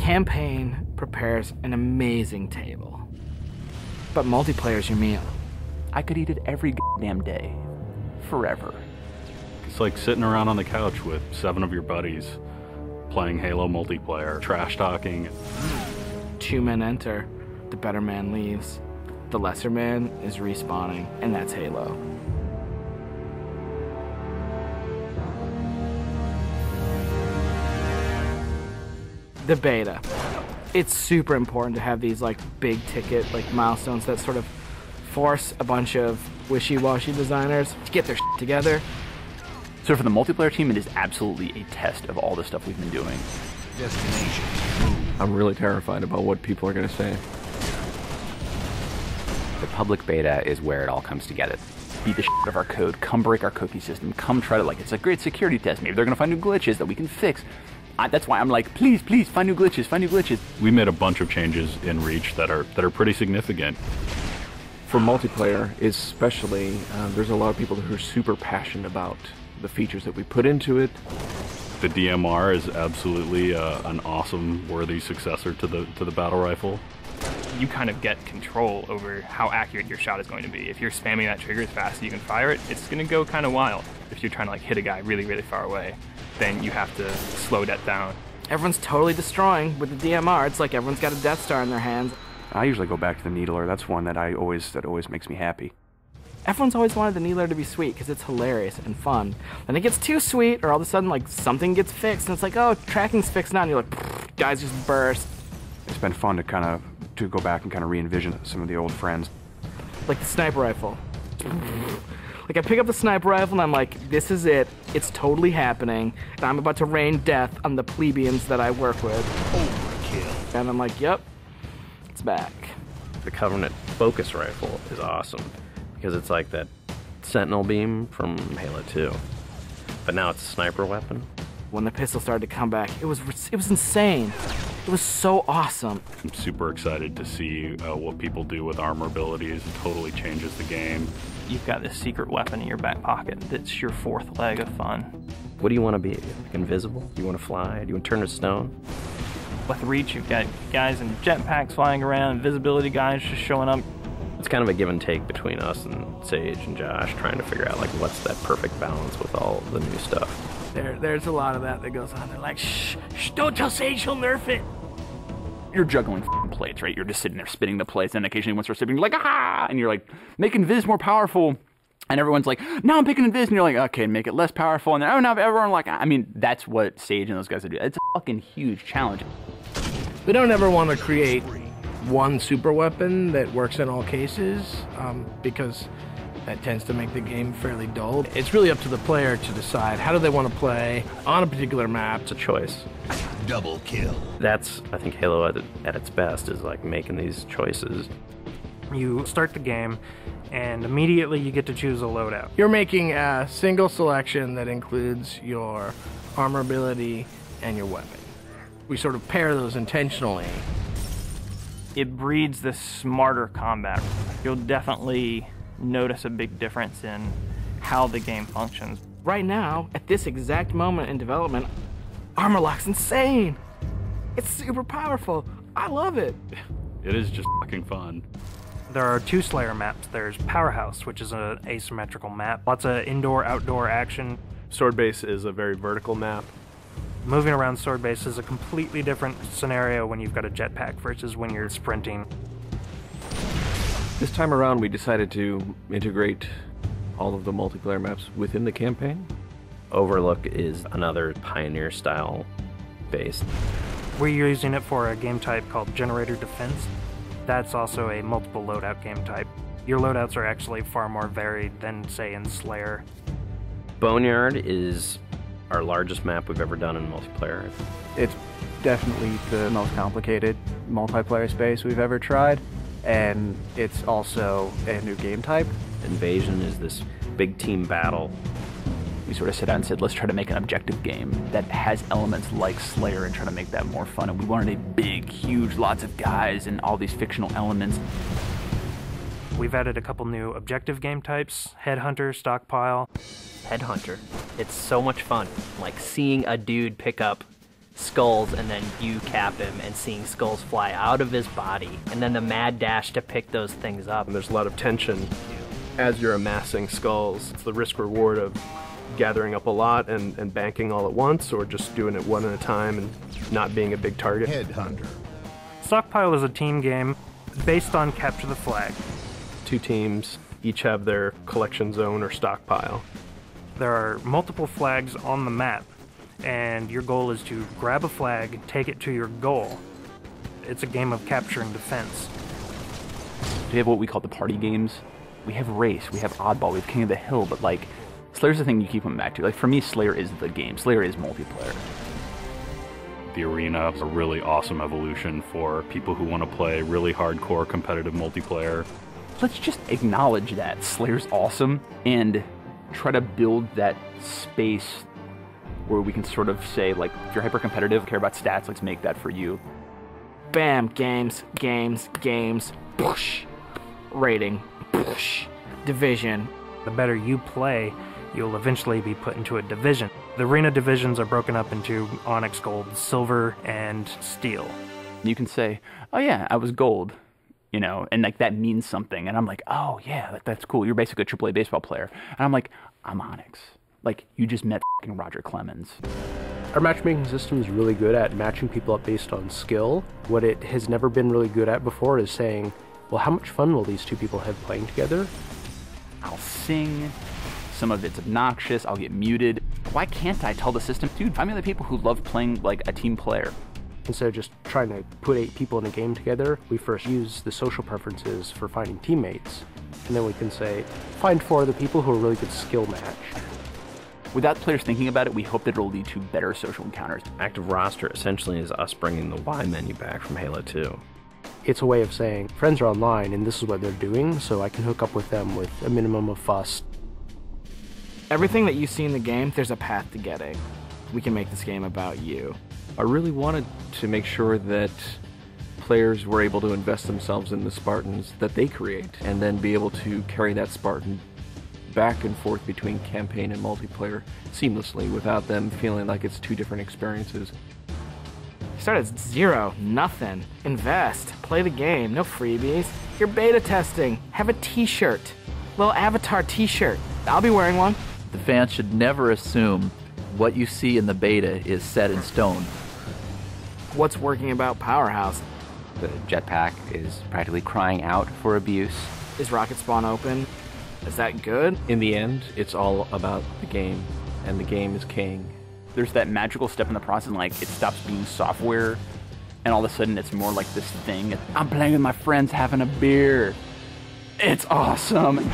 campaign prepares an amazing table, but multiplayer is your meal. I could eat it every damn day, forever. It's like sitting around on the couch with 7 of your buddies, playing Halo multiplayer, trash talking. 2 men enter, the better man leaves. The lesser man is respawning, and that's Halo. The beta. It's super important to have these like big ticket like milestones that sort of force a bunch of wishy-washy designers to get their shit together. So for the multiplayer team, it is absolutely a test of all the stuff we've been doing. Destination. I'm really terrified about what people are going to say. The public beta is where it all comes together. Beat the shit out of our code, come break our cookie system, come try to, like, it's a great security test. Maybe they're going to find new glitches that we can fix. That's why I'm like, please, please, find new glitches, find new glitches. We made a bunch of changes in Reach that are pretty significant. For multiplayer, especially, there's a lot of people who are super passionate about the features that we put into it. The DMR is absolutely an awesome, worthy successor to the battle rifle. You kind of get control over how accurate your shot is going to be. If you're spamming that trigger as fast as you can fire it, it's going to go kind of wild. If you're trying to like hit a guy really, really far away, then you have to slow that down. Everyone's totally destroying with the DMR. It's like everyone's got a Death Star in their hands. I usually go back to the Needler. That's one that always makes me happy. Everyone's always wanted the Needler to be sweet because it's hilarious and fun. Then it gets too sweet, or all of a sudden like something gets fixed, and it's like, oh, tracking's fixed now, and you're like, guys just burst. It's been fun to go back and kind of re-envision some of the old friends. Like the sniper rifle. Like I pick up the sniper rifle and I'm like, this is it. It's totally happening. And I'm about to rain death on the plebeians that I work with. Overkill. And I'm like, yep, it's back. The Covenant focus rifle is awesome because it's like that Sentinel beam from Halo 2. But now it's a sniper weapon. When the pistol started to come back, it was insane. It was so awesome. I'm super excited to see what people do with armor abilities. It totally changes the game. You've got this secret weapon in your back pocket that's your 4th leg of fun. What do you want to be? Like invisible? Do you want to fly? Do you want to turn to stone? With Reach, you've got guys in jetpacks flying around, invisibility guys just showing up. It's kind of a give and take between us and Sage and Josh trying to figure out like what's that perfect balance with all the new stuff. There's a lot of that goes on. They're like, shh, don't tell Sage, he'll nerf it. You're juggling plates, right? You're just sitting there spinning the plates, and occasionally one starts spinning, you're like, ah! And you're like, make Invis more powerful. And everyone's like, no, I'm picking Invis. And you're like, okay, make it less powerful. And then, oh, now everyone like, I mean, that's what Sage and those guys do. It's a fucking huge challenge. We don't ever want to create one super weapon that works in all cases, because that tends to make the game fairly dull. It's really up to the player to decide how do they want to play on a particular map. It's a choice. Double kill. That's, I think, Halo at its best is like making these choices. You start the game, and immediately you get to choose a loadout. You're making a single selection that includes your armor ability and your weapon. We sort of pair those intentionally. It breeds this smarter combat. You'll definitely notice a big difference in how the game functions. Right now, at this exact moment in development, Armor Lock's insane. It's super powerful. I love it. It is just fucking fun. There are 2 Slayer maps. There's Powerhouse, which is an asymmetrical map. Lots of indoor-outdoor action. Sword Base is a very vertical map. Moving around Sword Base is a completely different scenario when you've got a jetpack versus when you're sprinting. This time around, we decided to integrate all of the multiplayer maps within the campaign. Overlook is another Pioneer-style base. We're using it for a game type called Generator Defense. That's also a multiple loadout game type. Your loadouts are actually far more varied than, say, in Slayer. Boneyard is our largest map we've ever done in multiplayer. It's definitely the most complicated multiplayer space we've ever tried, and it's also a new game type. Invasion is this big team battle. We sort of sat down and said, let's try to make an objective game that has elements like Slayer and try to make that more fun. And we wanted a big, huge, lots of guys and all these fictional elements. We've added a couple new objective game types, Headhunter, Stockpile. Headhunter. It's so much fun. Like seeing a dude pick up skulls and then you cap him and seeing skulls fly out of his body, and then the mad dash to pick those things up. And there's a lot of tension as you're amassing skulls. It's the risk reward of gathering up a lot and banking all at once, or just doing it one at a time and not being a big target. Headhunter. Stockpile is a team game based on capture the flag. 2 teams each have their collection zone or stockpile. There are multiple flags on the map, and your goal is to grab a flag, take it to your goal. It's a game of capture and defense. We have what we call the party games. We have Race, we have Oddball, we have King of the Hill, but like, Slayer's the thing you keep coming back to. Like, for me, Slayer is the game. Slayer is multiplayer. The arena is a really awesome evolution for people who want to play really hardcore competitive multiplayer. Let's just acknowledge that Slayer's awesome and try to build that space where we can sort of say, like, if you're hyper competitive, care about stats, let's make that for you. Bam, games, games, games, push, rating, push, division. The better you play, you'll eventually be put into a division. The arena divisions are broken up into Onyx, Gold, Silver, and Steel. You can say, oh yeah, I was Gold, you know, and like that means something. And I'm like, oh yeah, that's cool. You're basically a AAA baseball player. And I'm like, I'm Onyx. Like, you just met f***ing Roger Clemens. Our matchmaking system is really good at matching people up based on skill. What it has never been really good at before is saying, well, how much fun will these 2 people have playing together? I'll sing. Some of it's obnoxious. I'll get muted. Why can't I tell the system, dude, find me the people who love playing like a team player? Instead of just trying to put 8 people in a game together, we first use the social preferences for finding teammates. And then we can say, find 4 other people who are really good skill match. Without players thinking about it, we hope that it'll lead to better social encounters. Active roster essentially is us bringing the Y menu back from Halo 2. It's a way of saying, friends are online and this is what they're doing, so I can hook up with them with a minimum of fuss. Everything that you see in the game, there's a path to getting. We can make this game about you. I really wanted to make sure that players were able to invest themselves in the Spartans that they create, and then be able to carry that Spartan back and forth between campaign and multiplayer seamlessly without them feeling like it's 2 different experiences. Start at 0, nothing. Invest, play the game, no freebies. You're beta testing, have a t-shirt. Little avatar t-shirt. I'll be wearing one. The fans should never assume what you see in the beta is set in stone. What's working about Powerhouse? The jetpack is practically crying out for abuse. Is Rocket Spawn open? Is that good? In the end, it's all about the game, and the game is king. There's that magical step in the process, like it stops being software, and all of a sudden it's more like this thing. I'm playing with my friends having a beer. It's awesome.